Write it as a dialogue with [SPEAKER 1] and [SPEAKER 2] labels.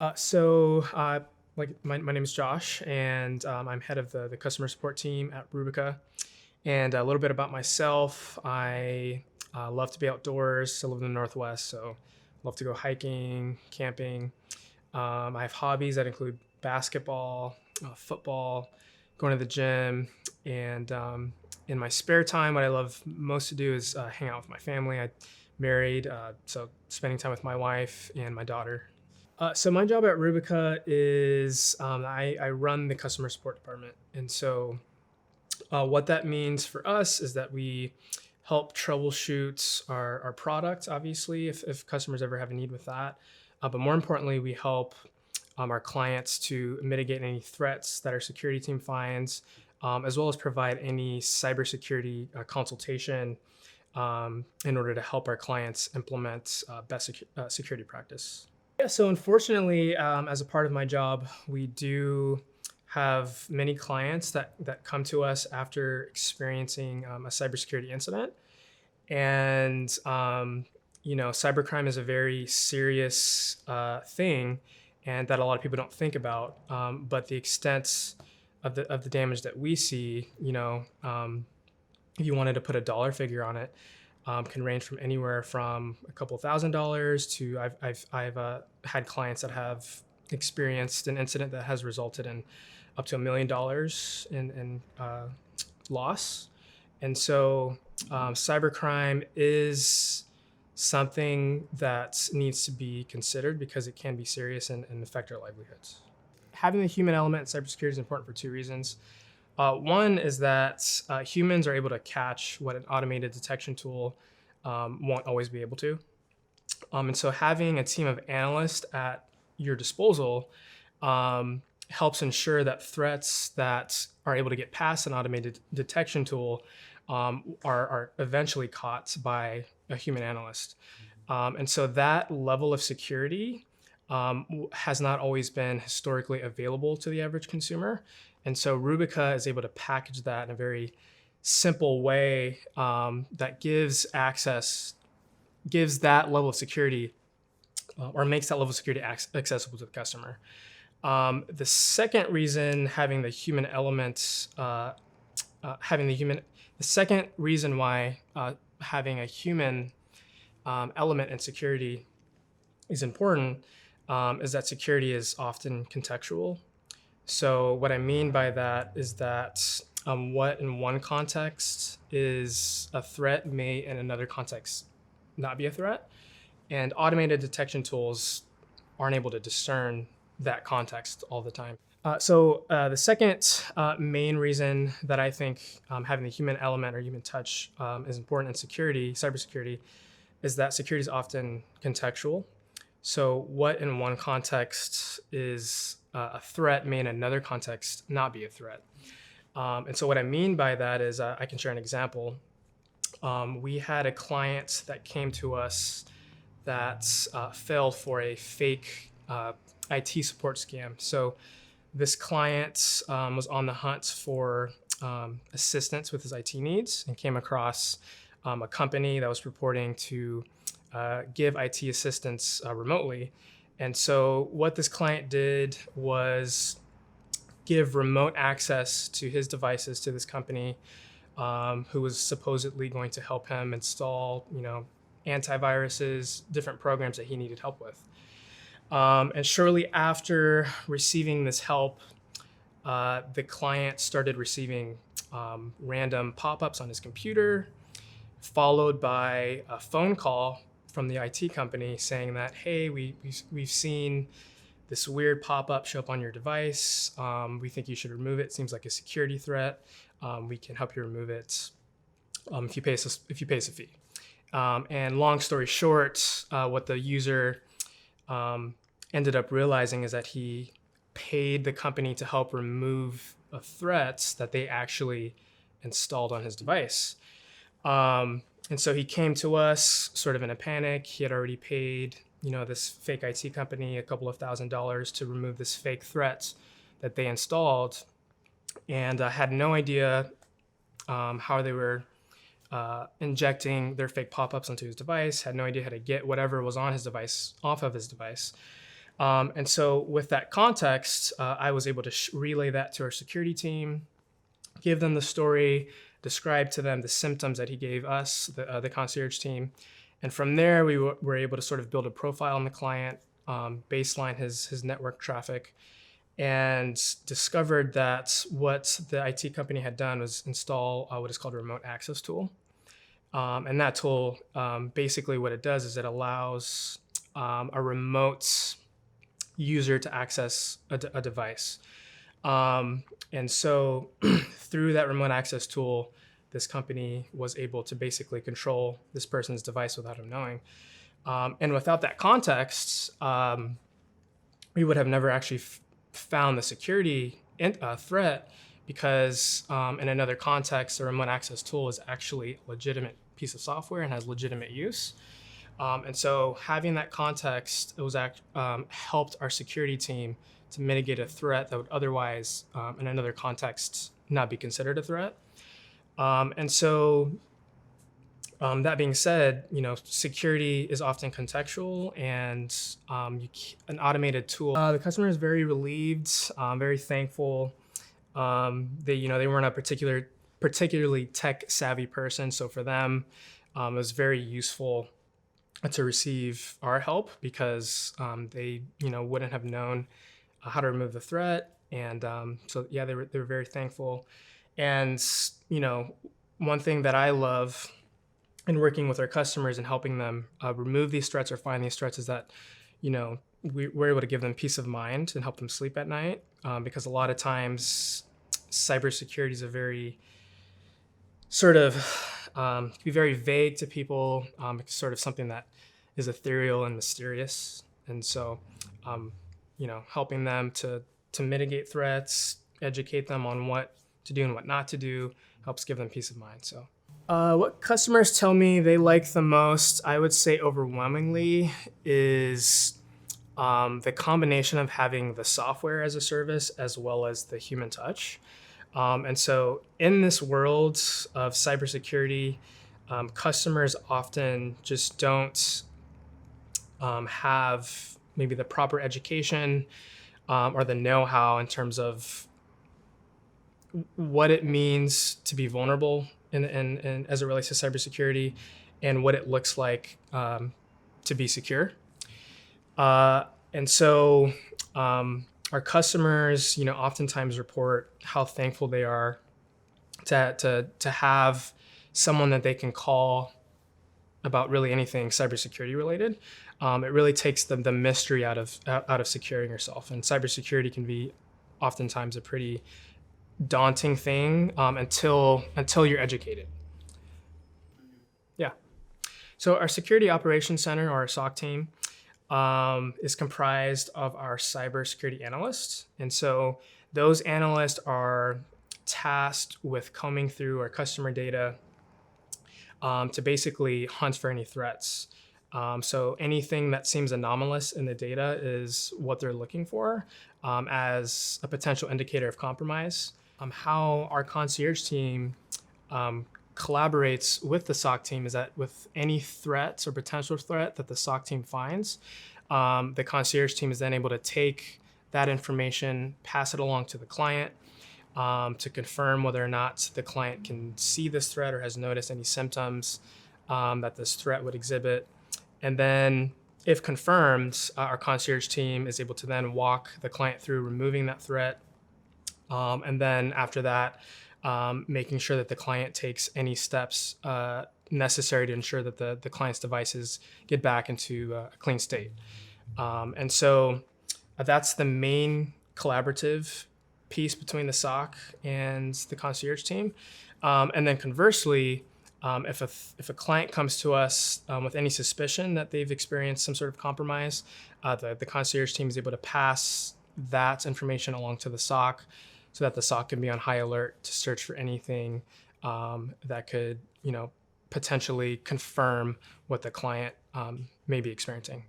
[SPEAKER 1] My name is Josh, and I'm head of the customer support team at Rubica. And a little bit about myself: I love to be outdoors. I live in the Northwest, so love to go hiking, camping. I have hobbies that include basketball, football, going to the gym, and in my spare time, what I love most to do is hang out with my family. I'm married, so spending time with my wife and my daughter. So my job at Rubica is I run the customer support department, and so what that means for us is that we help troubleshoot our product, obviously, if customers ever have a need with that. But more importantly, we help our clients to mitigate any threats that our security team finds, as well as provide any cybersecurity consultation in order to help our clients implement security practice. Yeah, so unfortunately, as a part of my job, we do have many clients that come to us after experiencing a cybersecurity incident. And, cybercrime is a very serious thing and that a lot of people don't think about. But the extent of the damage that we see, if you wanted to put a dollar figure on it, can range from anywhere from a couple $1,000s to I've had clients that have experienced an incident that has resulted in up to $1 million in loss. And so cybercrime is something that needs to be considered because it can be serious and affect our livelihoods. Having the human element in cybersecurity is important for two reasons. One is that humans are able to catch what an automated detection tool won't always be able to. And so having a team of analysts at your disposal helps ensure that threats that are able to get past an automated detection tool are eventually caught by a human analyst. And so that level of security has not always been historically available to the average consumer. And so Rubica is able to package that in a very simple way that gives that level of security or makes that level of security accessible to the customer. The second reason having the human element, the second reason why having a human element in security is important is that security is often contextual. So what I mean by that is that what in one context is a threat may in another context not be a threat. And automated detection tools aren't able to discern that context all the time. The second main reason that I think having the human element or human touch is important in security, cybersecurity, is that security is often contextual. So what in one context is a threat may in another context not be a threat. And so what I mean by that is I can share an example. We had a client that came to us that fell for a fake IT support scam. So this client was on the hunt for assistance with his IT needs and came across a company that was purporting to give IT assistance remotely. And so what this client did was give remote access to his devices to this company who was supposedly going to help him install, antiviruses, different programs that he needed help with. And shortly after receiving this help, the client started receiving random pop-ups on his computer, followed by a phone call from the IT company saying that, hey, we've seen this weird pop-up show up on your device. We think you should remove it. It seems like a security threat. We can help you remove it if you pay us a fee. And long story short, what the user ended up realizing is that he paid the company to help remove a threat that they actually installed on his device. And so he came to us sort of in a panic. He had already paid, this fake IT company a couple of $1,000s to remove this fake threat that they installed, and had no idea how they were injecting their fake pop-ups onto his device, had no idea how to get whatever was on his device off of his device. And so with that context, I was able to relay that to our security team, give them the story, describe to them the symptoms that he gave us, the concierge team. And from there, we were able to sort of build a profile on the client, baseline his network traffic, and discovered that what the IT company had done was install what is called a remote access tool. And that tool, basically what it does is it allows a remote user to access a device. And so through that remote access tool, this company was able to basically control this person's device without him knowing. And without that context, we would have never actually found the security threat, because in another context, the remote access tool is actually a legitimate piece of software and has legitimate use. And so having that context, it was helped our security team to mitigate a threat that would otherwise, in another context, not be considered a threat. And so that being said, security is often contextual, and an automated tool. The customer is very relieved, very thankful. They weren't a particularly tech savvy person, so for them, it was very useful to receive our help, because they wouldn't have known how to remove the threat, and so yeah, they were very thankful. And one thing that I love in working with our customers and helping them remove these threats or find these threats is that we're able to give them peace of mind and help them sleep at night, because a lot of times cybersecurity is a very sort of can be very vague to people. It's sort of something that is ethereal and mysterious, and so helping them to mitigate threats, educate them on what to do and what not to do, helps give them peace of mind. So what customers tell me they like the most, I would say overwhelmingly, is the combination of having the software as a service as well as the human touch. And so in this world of cybersecurity, customers often just don't have maybe the proper education or the know-how in terms of what it means to be vulnerable in as it relates to cybersecurity, and what it looks like to be secure. And so our customers, oftentimes report how thankful they are to have someone that they can call about really anything cybersecurity related. It really takes the mystery out of securing yourself, and cybersecurity can be oftentimes a pretty daunting thing until you're educated. Yeah. So our Security Operations Center, or our SOC team, is comprised of our cybersecurity analysts. And so those analysts are tasked with combing through our customer data to basically hunt for any threats. So anything that seems anomalous in the data is what they're looking for as a potential indicator of compromise. How our concierge team collaborates with the SOC team is that with any threats or potential threat that the SOC team finds, the concierge team is then able to take that information, pass it along to the client to confirm whether or not the client can see this threat or has noticed any symptoms that this threat would exhibit. And then if confirmed, our concierge team is able to then walk the client through removing that threat. And then after that, making sure that the client takes any steps necessary to ensure that the client's devices get back into a clean state. And so that's the main collaborative piece between the SOC and the concierge team. And then conversely, if a client comes to us with any suspicion that they've experienced some sort of compromise, the concierge team is able to pass that information along to the SOC, so that the SOC can be on high alert to search for anything that could, potentially confirm what the client may be experiencing.